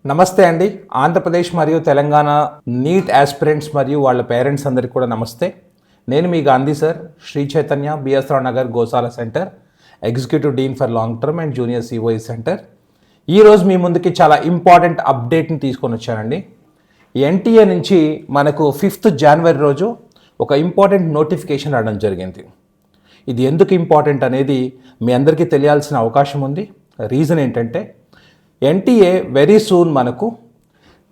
నమస్తే అండి. ఆంధ్రప్రదేశ్ మరియు తెలంగాణ నీట్ ఆస్పిరెంట్స్ మరియు వాళ్ళ పేరెంట్స్ అందరికీ కూడా నమస్తే. నేను మీ Gandhi sir, Shri Chaitanya BS Rao Nagar Goshala centre, executive dean for long term and junior COE centre. ఈరోజు మీ ముందుకి చాలా ఇంపార్టెంట్ అప్డేట్ని తీసుకొని వచ్చానండి. ఎన్టీఏ నుంచి మనకు 5th జనవరి రోజు ఒక ఇంపార్టెంట్ నోటిఫికేషన్ రావడం జరిగింది. ఇది ఎందుకు ఇంపార్టెంట్ అనేది మీ అందరికీ తెలియాల్సిన అవకాశం ఉంది. రీజన్ ఏంటంటే ఎన్టీఏ వెరీ సూన్ మనకు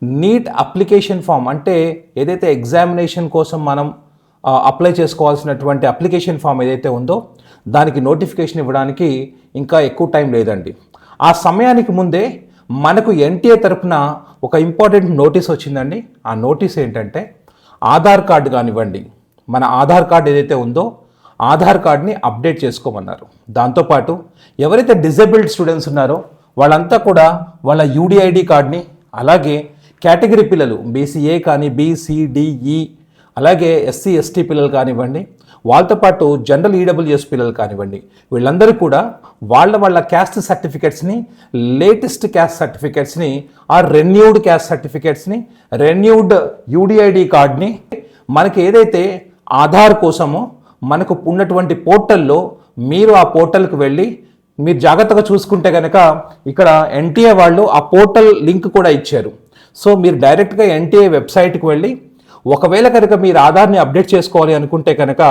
నీట్ అప్లికేషన్ ఫామ్, అంటే ఏదైతే ఎగ్జామినేషన్ కోసం మనం అప్లై చేసుకోవాల్సినటువంటి అప్లికేషన్ ఫామ్ ఏదైతే ఉందో దానికి నోటిఫికేషన్ ఇవ్వడానికి ఇంకా ఎక్కువ టైం లేదండి. ఆ సమయానికి ముందే మనకు ఎన్టీఏ తరపున ఒక ఇంపార్టెంట్ నోటీస్ వచ్చిందండి. ఆ నోటీస్ ఏంటంటే ఆధార్ కార్డు కానివ్వండి, మన ఆధార్ కార్డు ఏదైతే ఉందో ఆధార్ కార్డ్ని అప్డేట్ చేసుకోమన్నారు. దాంతోపాటు ఎవరైతే డిజేబుల్డ్ స్టూడెంట్స్ ఉన్నారో వాళ్ళంతా కూడా వాళ్ళ యూడిఐడి కార్డ్ని, అలాగే కేటగిరీ పిల్లలు బీసీఏ కానీ బీసీడీఈ, అలాగే ఎస్సీ ఎస్టీ పిల్లలు కానివ్వండి, వాళ్ళతో పాటు జనరల్ ఈడబ్ల్యూఎస్ పిల్లలు కానివ్వండి, వీళ్ళందరూ కూడా వాళ్ళ క్యాస్ట్ సర్టిఫికెట్స్ని, లేటెస్ట్ క్యాస్ట్ సర్టిఫికెట్స్ని, రెన్యూడ్ క్యాస్ట్ సర్టిఫికెట్స్ని, రెన్యూడ్ యూడిఐడి కార్డ్ని మనకి ఏదైతే ఆధార్ కోసమో మనకు ఉన్నటువంటి పోర్టల్లో మీరు ఆ పోర్టల్కి వెళ్ళి మీరు జాగ్రత్తగా చూసుకుంటే కనుక ఇక్కడ ఎన్టీఏ వాళ్ళు ఆ పోర్టల్ లింక్ కూడా ఇచ్చారు. సో మీరు డైరెక్ట్గా ఎన్టీఏ వెబ్సైట్కి వెళ్ళి ఒకవేళ కనుక మీరు ఆధార్ని అప్డేట్ చేసుకోవాలి అనుకుంటే కనుక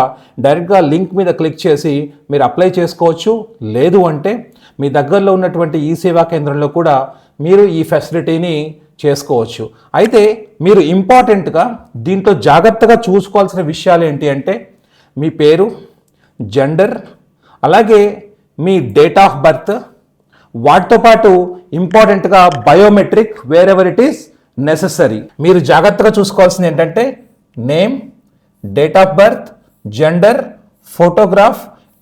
డైరెక్ట్గా లింక్ మీద క్లిక్ చేసి మీరు అప్లై చేసుకోవచ్చు. లేదు అంటే మీ దగ్గరలో ఉన్నటువంటి ఈ సేవా కేంద్రంలో కూడా మీరు ఈ ఫెసిలిటీని చేసుకోవచ్చు. అయితే మీరు ఇంపార్టెంట్గా దీంట్లో జాగ్రత్తగా చూసుకోవాల్సిన విషయాలు ఏంటి అంటే మీ పేరు, జెండర్, అలాగే మీ డేట్ ఆఫ్ బర్త్, వాటితో పాటు ఇంపార్టెంట్గా biometric wear ever it is necessary. మీరు జాగ్రత్తగా చూసుకోవాల్సింది ఏంటంటే name, date of birth, gender, photograph,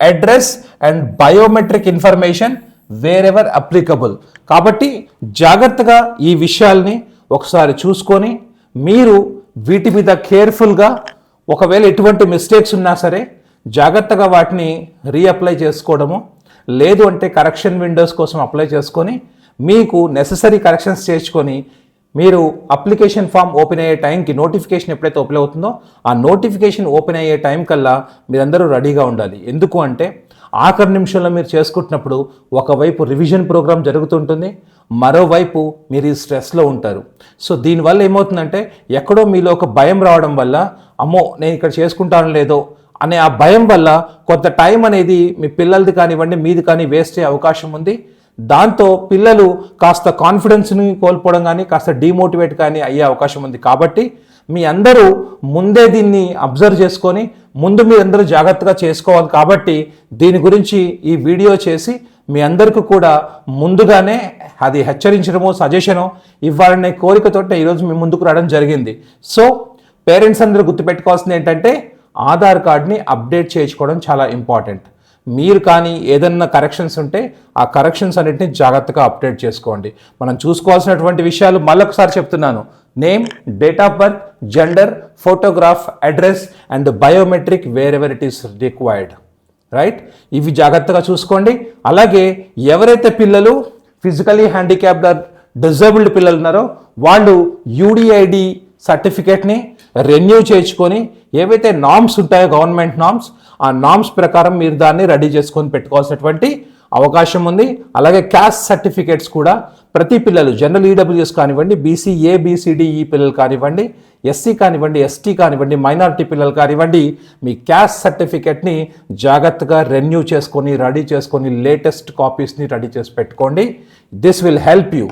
address and biometric information wear ever applicable. కాబట్టి జాగ్రత్తగా ఈ విషయాల్ని ఒకసారి చూసుకొని మీరు వీటి మీద కేర్ఫుల్గా, ఒకవేళ ఎటువంటి మిస్టేక్స్ ఉన్నా సరే జాగ్రత్తగా వాటిని రీఅప్లై చేసుకోవడము, లేదు అంటే కరెక్షన్ విండోస్ కోసం అప్లై చేసుకొని మీకు నెససరీ కరెక్షన్స్ చేసుకొని మీరు అప్లికేషన్ ఫామ్ ఓపెన్ అయ్యే టైంకి, నోటిఫికేషన్ ఎప్పుడైతే ఓపెన్ అవుతుందో ఆ నోటిఫికేషన్ ఓపెన్ అయ్యే టైం కల్లా మీరందరూ రెడీగా ఉండాలి. ఎందుకు అంటే ఆఖరి నిమిషంలో మీరు చేసుకుంటున్నప్పుడు ఒకవైపు రివిజన్ ప్రోగ్రామ్ జరుగుతుంటుంది, మరోవైపు మీరు ఈ స్ట్రెస్లో ఉంటారు. సో దీనివల్ల ఏమవుతుందంటే ఎక్కడో మీలో ఒక భయం రావడం వల్ల అమ్మో నేను ఇక్కడ చేసుకుంటాను లేదో అనే ఆ భయం వల్ల కొంత టైం అనేది మీ పిల్లలది కానివ్వండి మీది కానీ వేస్ట్ అయ్యే అవకాశం ఉంది. దాంతో పిల్లలు కాస్త కాన్ఫిడెన్స్ని కోల్పోవడం కానీ కాస్త డిమోటివేట్ కానీ అయ్యే అవకాశం ఉంది. కాబట్టి మీ అందరూ ముందే దీన్ని అబ్జర్వ్ చేసుకొని ముందు మీ అందరూ జాగ్రత్తగా చేసుకోవాలి. కాబట్టి దీని గురించి ఈ వీడియో చేసి మీ అందరికీ కూడా ముందుగానే అది హెచ్చరించడమో సజెషనో ఇవ్వాలనే కోరికతో ఈరోజు మీ ముందుకు రావడం జరిగింది. సో పేరెంట్స్ అందరూ గుర్తుపెట్టుకోవాల్సింది ఏంటంటే ఆధార్ కార్డ్ని అప్డేట్ చేయించుకోవడం చాలా ఇంపార్టెంట్. మీరు కానీ ఏదన్నా కరెక్షన్స్ ఉంటే ఆ కరెక్షన్స్ అన్నింటినీ జాగ్రత్తగా అప్డేట్ చేసుకోండి. మనం చూసుకోవాల్సినటువంటి విషయాలు మళ్ళొకసారి చెప్తున్నాను: name, date of birth, gender, photograph, address and biometric wear ever it is required. Right, ఇవి జాగ్రత్తగా చూసుకోండి. అలాగే ఎవరైతే పిల్లలు ఫిజికలీ హ్యాండిక్యాప్డ్ ఆర్ డిజేబుల్డ్ పిల్లలు ఉన్నారో వాళ్ళు యూడిఐడి సర్టిఫికేట్ని రెన్యూ చేయించుకొని ఏవైతే నామ్స్ ఉంటాయో గవర్నమెంట్ నామ్స్, ఆ నామ్స్ ప్రకారం మీరు దాన్ని రెడీ చేసుకొని పెట్టుకోవాల్సినటువంటి అవకాశం ఉంది. అలాగే క్యాస్ట్ సర్టిఫికేట్స్ కూడా ప్రతి పిల్లలు జనరల్ ఈడబ్ల్యూఎస్ కానివ్వండి, బీసీఏ బీసీడీఈ పిల్లలు కానివ్వండి, ఎస్సీ కానివ్వండి, ఎస్టీ కానివ్వండి, మైనారిటీ పిల్లలు కానివ్వండి, మీ క్యాస్ట్ సర్టిఫికేట్ని జాగ్రత్తగా రెన్యూ చేసుకొని రెడీ చేసుకొని లేటెస్ట్ కాపీస్ని రెడీ చేసి పెట్టుకోండి. This will help you.